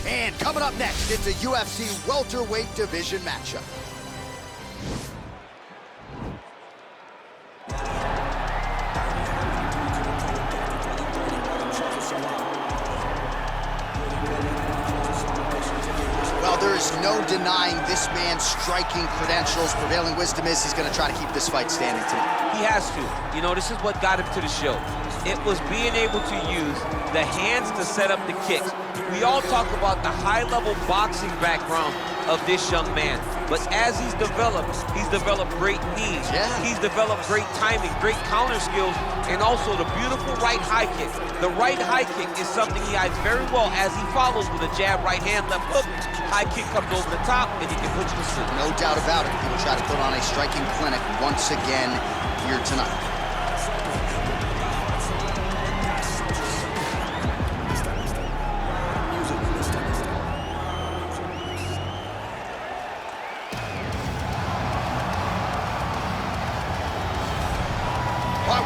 And coming up next, it's a UFC welterweight division matchup. Well, there is no denying this man's striking credentials. Prevailing wisdom is he's going to try to keep this fight standing tonight. He has to. You know, this is what got him to the show. It was being able to use the hands to set up the kicks. We all talk about the high-level boxing background of this young man, but as he's developed great knees. Yeah. He's developed great timing, great counter skills, and also the beautiful right high kick. The right high kick is something he hides very well as he follows with a jab, right hand, left hook. High kick comes over the top, and he can put you to sleep. No doubt about it. He will try to put on a striking clinic once again here tonight.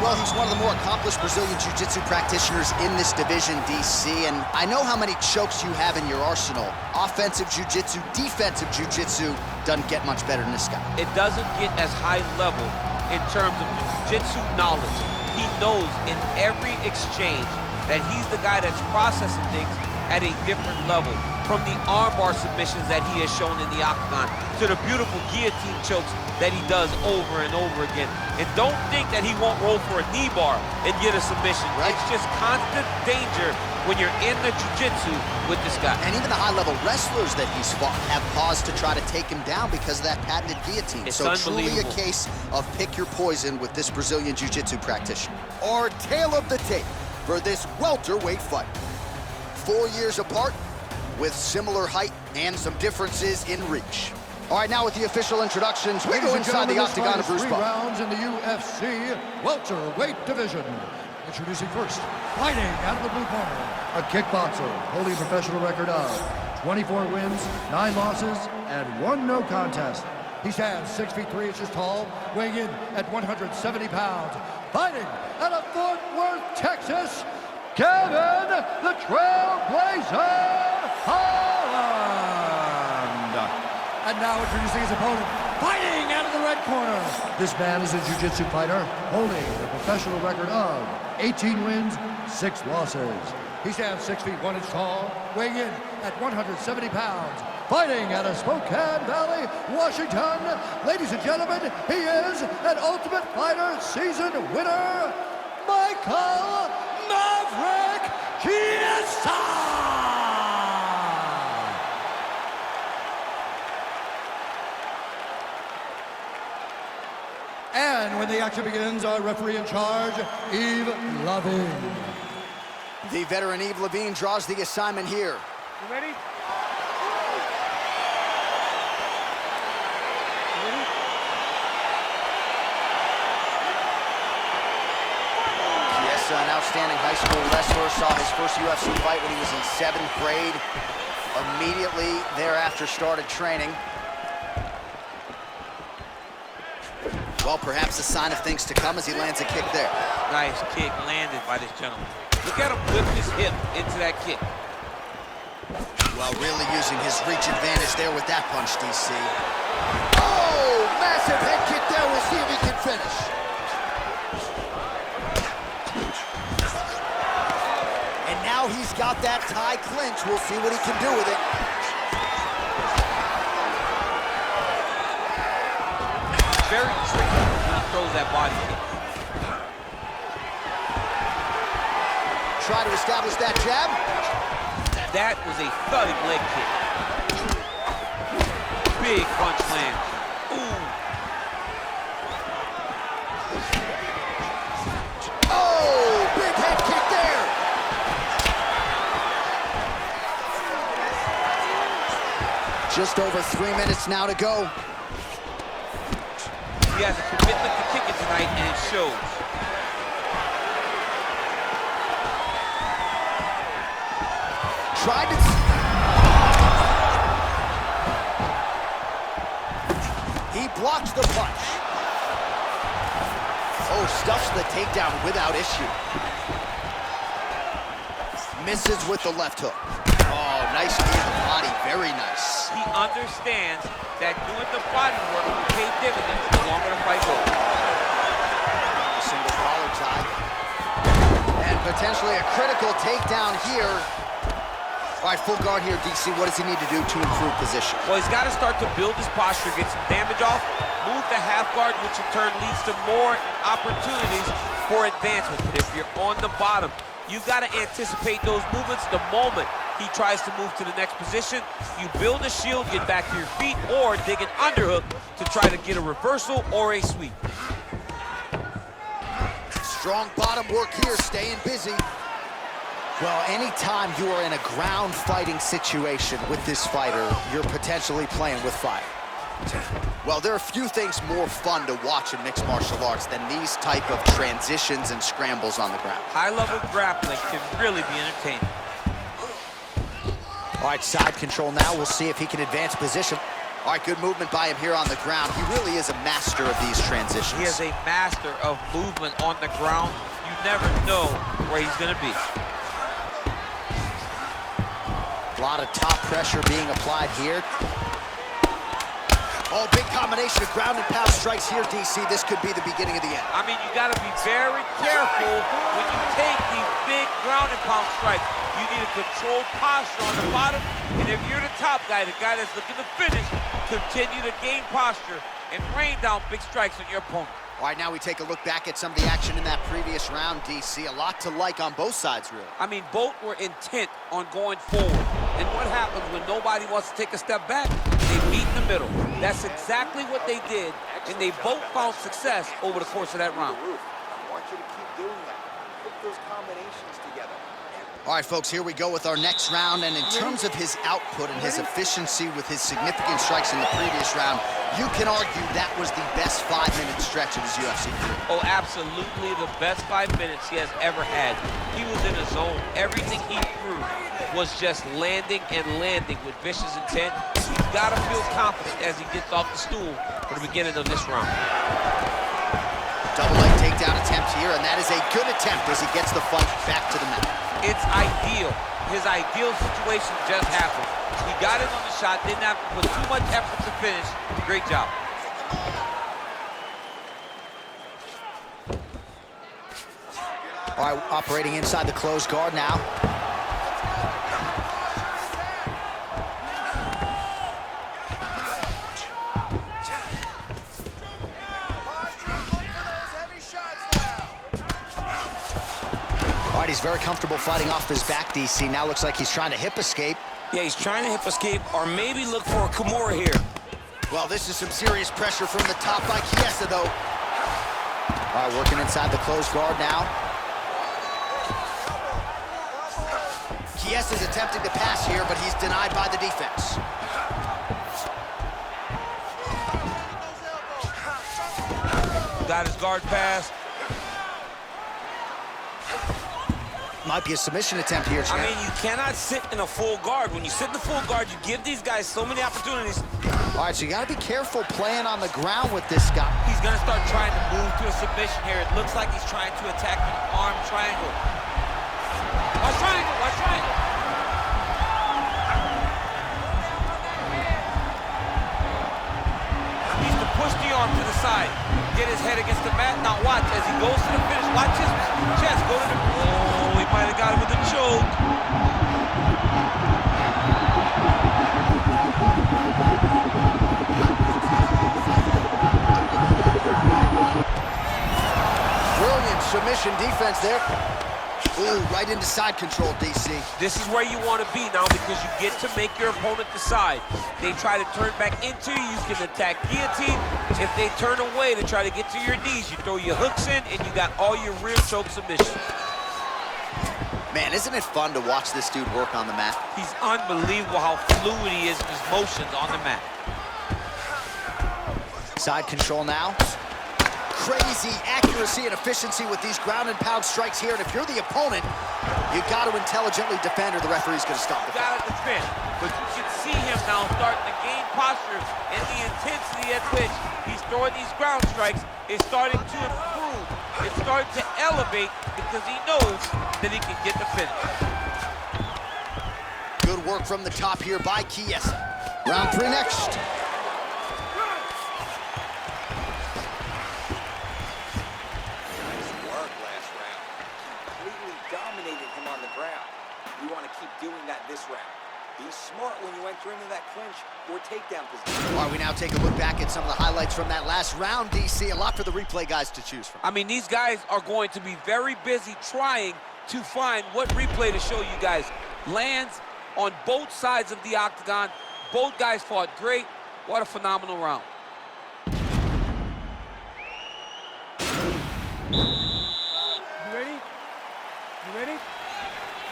Well, he's one of the more accomplished Brazilian Jiu-Jitsu practitioners in this division, DC, and I know how many chokes you have in your arsenal. Offensive Jiu-Jitsu, defensive Jiu-Jitsu doesn't get much better than this guy. It doesn't get as high level in terms of Jiu-Jitsu knowledge. He knows in every exchange that he's the guy that's processing things at a different level. From the armbar submissions that he has shown in the octagon to the beautiful guillotine chokes that he does over and over again. And don't think that he won't roll for a knee bar and get a submission. Right. It's just constant danger when you're in the jiu-jitsu with this guy. And even the high-level wrestlers that he's fought have paused to try to take him down because of that patented guillotine. It's so truly a unbelievable. case of pick your poison with this Brazilian Jiu-Jitsu practitioner. Our tale of the tape for this welterweight fight. 4 years apart, with similar height and some differences in reach. All right, now with the official introductions, we go inside the octagon of Bruce Three Bout. rounds in the UFC welterweight division. Introducing first, fighting out of the blue corner, a kickboxer holding a professional record of 24 wins, 9 losses, and 1 no contest. He stands 6 feet 3 inches tall, weighing in at 170 pounds. Fighting out of Fort Worth, Texas, Kevin the Trailblazer Holland. And now introducing his opponent, fighting out of the red corner. This man is a jiu-jitsu fighter holding a professional record of 18 wins, 6 losses. He stands 6 feet 1 inch tall, weighing in at 170 pounds. Fighting out of Spokane Valley, Washington. Ladies and gentlemen, he is an Ultimate Fighter season winner, Michael Maverick Chiesa! And when the action begins, our referee in charge, Yves Lavigne. The veteran Yves Lavigne draws the assignment here. You ready? Chiesa, an outstanding high school wrestler, saw his first UFC fight when he was in 7th grade. Immediately thereafter started training. Well, perhaps a sign of things to come as he lands a kick there. Nice kick landed by this gentleman. Look at him whip his hip into that kick. Well, really using his reach advantage there with that punch, DC. Oh, massive head kick there. We'll see if he can finish. And now he's got that tie clinch. We'll see what he can do with it. Very tricky when he throws that body kick. Try to establish that jab. That was a thudding leg kick. Big punch land. Ooh. Oh, big head kick there. Just over 3 minutes now to go. He has a commitment to kicking tonight, and it shows. Tried to... He blocks the punch. Oh, stuffs the takedown without issue. Misses with the left hook. Oh, Nice knee to the body, very nice. He understands that doing the body work will pay dividends the longer the fight goes. A single collar tie. And potentially a critical takedown here. All right, full guard here, DC. What does he need to do to improve position? Well, he's got to start to build his posture, get some damage off, move the half guard, which in turn leads to more opportunities for advancement. But if you're on the bottom, you've got to anticipate those movements the moment he tries to move to the next position. You build a shield, get back to your feet, or dig an underhook to try to get a reversal or a sweep. Strong bottom work here, staying busy. Well, anytime you are in a ground fighting situation with this fighter, you're potentially playing with fire. Well, there are few things more fun to watch in mixed martial arts than these type of transitions and scrambles on the ground. High-level grappling can really be entertaining. All right, side control now. We'll see if he can advance position. All right, good movement by him here on the ground. He really is a master of these transitions. He is a master of movement on the ground. You never know where he's going to be. A lot of top pressure being applied here. Oh, big combination of ground and pound strikes here, DC. This could be the beginning of the end. I mean, you got to be very careful when you take these big ground and pound strikes. You need a controlled posture on the bottom, and if you're the top guy, the guy that's looking to finish, continue to gain posture and rain down big strikes on your opponent. All right, now we take a look back at some of the action in that previous round, DC. A lot to like on both sides, really. I mean, both were intent on going forward. And what happens when nobody wants to take a step back? They meet in the middle. That's exactly what they did, and they both found success over the course of that round. I want you to keep doing that. Put those combinations together. All right, folks, here we go with our next round. And in terms of his output and his efficiency with his significant strikes in the previous round, you can argue that was the best 5-minute stretch of his UFC career. Oh, absolutely the best 5 minutes he has ever had. He was in a zone. Everything he threw was just landing and landing with vicious intent. He's got to feel confident as he gets off the stool for the beginning of this round. Double leg takedown attempt here, and that is a good attempt as he gets the fight back to the mat. It's ideal. His ideal situation just happened. He got in on the shot, didn't have to put too much effort to finish. Great job. All right, operating inside the closed guard now. He's very comfortable fighting off his back, DC. Now looks like he's trying to hip escape. Yeah, he's trying to hip escape or maybe look for a Kimura here. Well, this is some serious pressure from the top by Chiesa, though. All right, working inside the closed guard now. Chiesa's attempting to pass here, but he's denied by the defense. Got his guard pass. Might be a submission attempt here, Champ. I mean, you cannot sit in a full guard. When you sit in the full guard, you give these guys so many opportunities. All right, so you got to be careful playing on the ground with this guy. He's going to start trying to move to a submission here. It looks like he's trying to attack an arm triangle. Watch triangle, watch triangle. He needs to push the arm to the side. Get his head against the mat. Now watch as he goes to the finish. Watch his chest go to the... Oh, he might have got him with a choke. Brilliant submission defense there. Ooh, right into side control, DC. This is where you want to be now because you get to make your opponent decide. They try to turn back into you, you can attack guillotine. If they turn away to try to get to your knees, you throw your hooks in and you got all your rear choke submissions. Man, isn't it fun to watch this dude work on the mat? He's unbelievable how fluid he is in his motions on the mat. Side control now. Crazy accuracy and efficiency with these ground and pound strikes here. And if you're the opponent, you got to intelligently defend or the referee's going to stop the fight. Got to defend. But you can see him now starting to gain posture, and the intensity at which he's throwing these ground strikes is starting to improve. It's starting to elevate because he knows that he can get the finish. Good work from the top here by Chiesa. Round 3 next. Nice work last round. Completely dominated him on the ground. You want to keep doing that this round. Be smart when you enter into that clinch or takedown position. All right, we now take a look back at some of the highlights from that last round, DC. A lot for the replay guys to choose from. I mean, these guys are going to be very busy trying to find what replay to show you guys. Lands on both sides of the octagon. Both guys fought great. What a phenomenal round. You ready? You ready?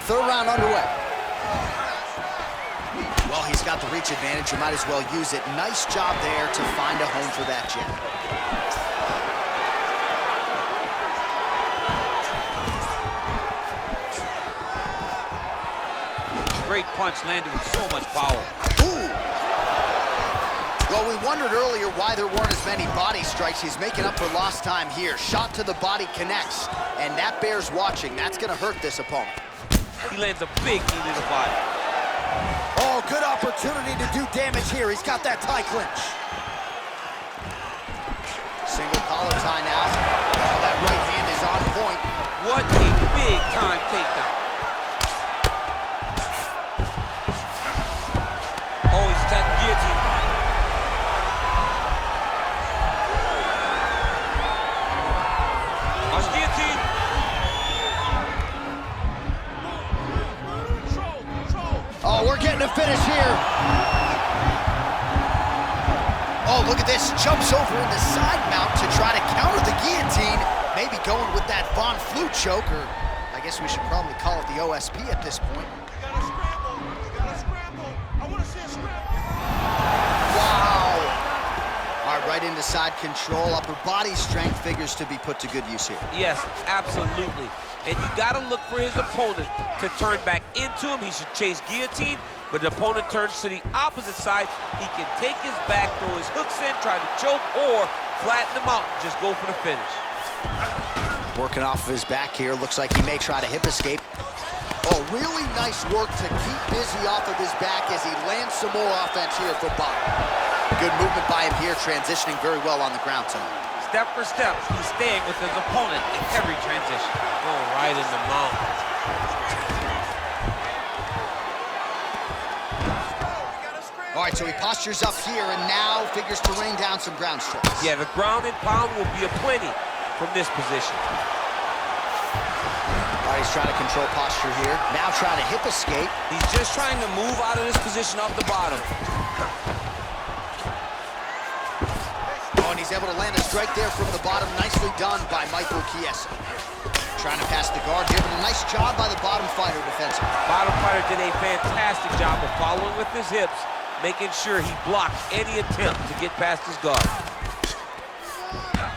Third round underway. Well, he's got the reach advantage. You might as well use it. Nice job there to find a home for that jab. Great punch landed with so much power. Ooh. Well, we wondered earlier why there weren't as many body strikes. He's making up for lost time here. Shot to the body connects, and that bears watching. That's going to hurt this opponent. He lands a big knee to the body. Oh, good opportunity to do damage here. He's got that tie clinch. Single collar tie now. Oh, that right hand is on point. What a big-time takedown. Oh, he's attacking guillotine. Watch guillotine. Oh, we're getting a finish here. Oh, look at this. Jumps over in the side mount to try to counter the guillotine. Maybe going with that Von Flue choke, or I guess we should probably call it the OSP at this point. You gotta scramble. You gotta scramble. I want to see a scramble. Wow. All right, right into side control. Upper body strength figures to be put to good use here. Yes, absolutely. And you got to look for his opponent to turn back into him. He should chase guillotine, but the opponent turns to the opposite side. He can take his back, throw his hooks in, try to choke, or flatten him out and just go for the finish. Working off of his back here. Looks like he may try to hip escape. Oh, really nice work to keep busy off of his back as he lands some more offense here for Bout. Good movement by him here, transitioning very well on the ground tonight. Step for step, he's staying with his opponent in every transition. Going right in the mount. All right, so he postures up here and now figures to rain down some ground strikes. Yeah, the ground and pound will be aplenty from this position. All right, he's trying to control posture here. Now trying to hip escape. He's just trying to move out of this position off the bottom. Oh, and he's able to land a strike there from the bottom. Nicely done by Michael Chiesa. Trying to pass the guard here, but a nice job by the bottom fighter defensively. Bottom fighter did a fantastic job of following with his hips, making sure he blocked any attempt to get past his guard.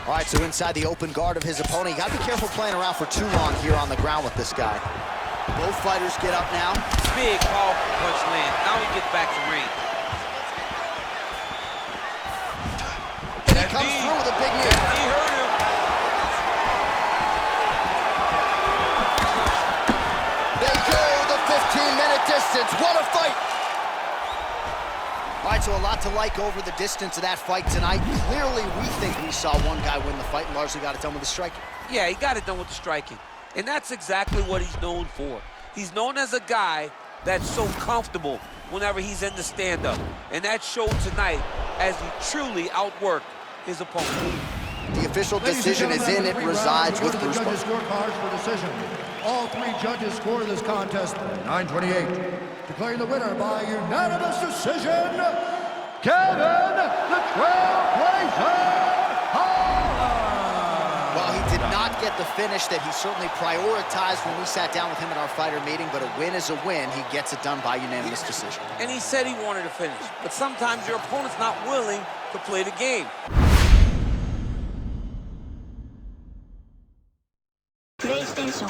All right, so inside the open guard of his opponent. You got to be careful playing around for too long here on the ground with this guy. Both fighters get up now. Big, powerful punch land. Now he gets back to range. And he comes through with a big knee. He hurt him. They go the 15-minute distance. What a fight! All right, so a lot to like over the distance of that fight tonight. Clearly, we think we saw one guy win the fight and largely got it done with the striking. Yeah, he got it done with the striking. And that's exactly what he's known for. He's known as a guy that's so comfortable whenever he's in the stand-up. And that showed tonight as he truly outworked his opponent. The official decision is in. It resides with Bruce Judges' Buffer. scorecards for decision. All three judges score this contest 9-28. Declaring the winner by unanimous decision, Kevin the Trailblazer Holland. Well, he did not get the finish that he certainly prioritized when we sat down with him at our fighter meeting, but a win is a win. He gets it done by unanimous decision. And he said he wanted to finish. But sometimes your opponent's not willing to play the game. PlayStation